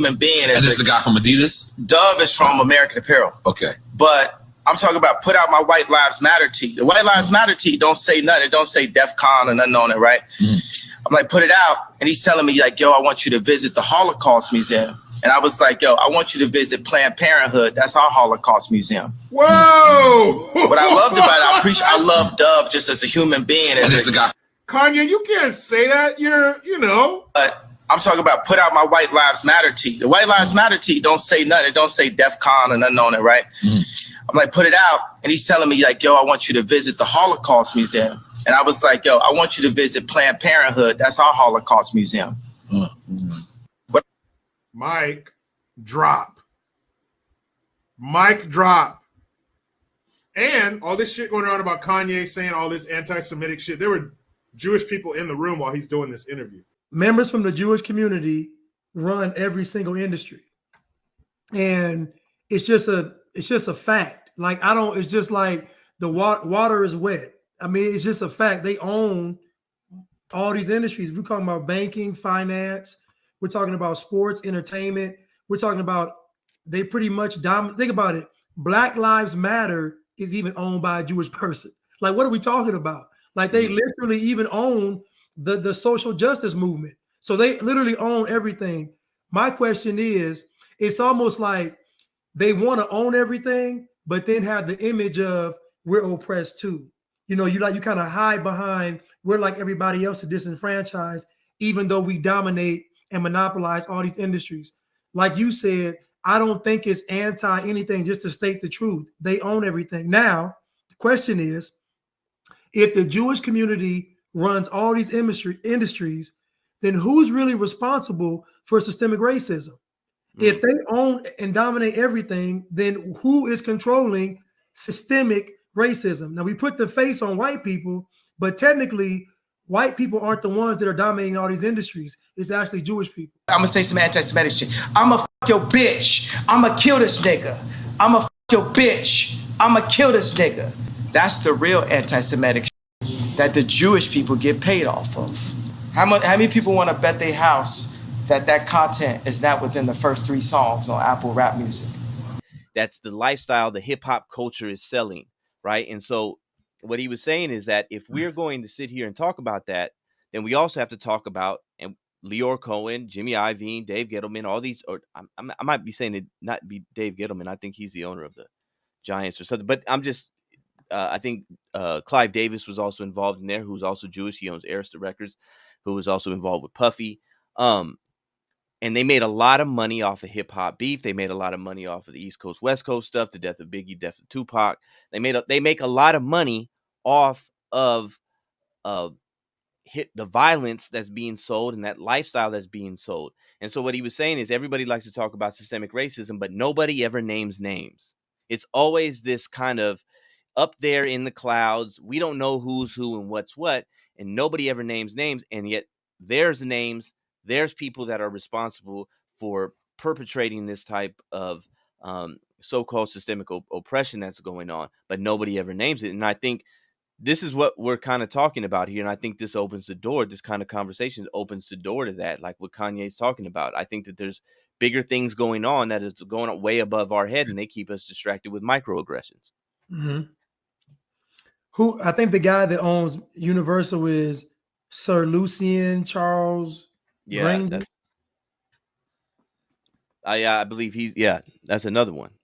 human being. And this is the guy from Adidas? Dove is from American Apparel. Okay. But I'm talking about put out my White Lives Matter tee. The White Lives Matter tee don't say nothing. It don't say DEF CON or nothing on it, right? I'm like, put it out. And he's telling me, like, yo, I want you to visit the Holocaust Museum. And I was like, yo, I want you to visit Planned Parenthood. That's our Holocaust Museum. Whoa! What I loved about it, I love Dove just as a human being. And this is the guy. Kanye, you can't say that. But I'm talking about put out my White Lives Matter tee. The White Lives Matter tee don't say nothing. It don't say DEF CON or nothing on it, right? I'm like, put it out. And he's telling me, like, yo, I want you to visit the Holocaust Museum. And I was like, yo, I want you to visit Planned Parenthood. That's our Holocaust Museum. But Mic drop. Mic drop. And all this shit going on about Kanye saying all this anti-Semitic shit. There were Jewish people in the room while he's doing this interview. Members from the Jewish community run every single industry. And it's just a fact. Like, it's just like the water is wet. I mean, it's just a fact. They own all these industries. We're talking about banking, finance. We're talking about sports, entertainment. We're talking about, they pretty much dominate. Think about it. Black Lives Matter is even owned by a Jewish person. Like, what are we talking about? Like, they literally even own the social justice movement. So they literally own everything. My question is, it's almost like they want to own everything, but then have the image of we're oppressed too. You kind of hide behind we're like everybody else, disenfranchised, even though we dominate and monopolize all these industries. Like you said, I don't think it's anti anything, just to state the truth. They own everything. Now, the question is, if the Jewish community runs all these industries, then who's really responsible for systemic racism? If they own and dominate everything, then who is controlling systemic racism? Now, we put the face on white people, but technically, white people aren't the ones that are dominating all these industries. It's actually Jewish people. I'm going to say some anti-Semitic shit. I'm going to fuck your bitch. I'm going to kill this nigga. I'm going to fuck your bitch. I'm going to kill this nigga. That's the real anti-Semitic shit that the Jewish people get paid off of. How many people want to bet their house that content is not within the first 3 songs on Apple Rap Music? That's the lifestyle the hip hop culture is selling, right? And so what he was saying is that if we're going to sit here and talk about that, then we also have to talk about and Leor Cohen, Jimmy Iovine, Dave Gettleman, all these, or I might be saying it not be Dave Gettleman. I think he's the owner of the Giants or something, but I'm just, I think Clive Davis was also involved in there, who's also Jewish. He owns Arista Records, who was also involved with Puffy. And they made a lot of money off of hip hop beef. They made a lot of money off of the East Coast, West Coast stuff, the death of Biggie, death of Tupac. They make a lot of money off of the violence that's being sold and that lifestyle that's being sold. And so what he was saying is everybody likes to talk about systemic racism, but nobody ever names names. It's always this kind of up there in the clouds. We don't know who's who and what's what, and nobody ever names names. And yet there's names. There's people that are responsible for perpetrating this type of so-called systemic oppression that's going on, but nobody ever names it. And I think this is what we're kind of talking about here. And I think this opens the door. This kind of conversation opens the door to that, like what Kanye's talking about. I think that there's bigger things going on that is going on way above our head, and they keep us distracted with microaggressions. Who I think the guy that owns Universal is Sir Lucien Charles. Yeah, I believe that's another one.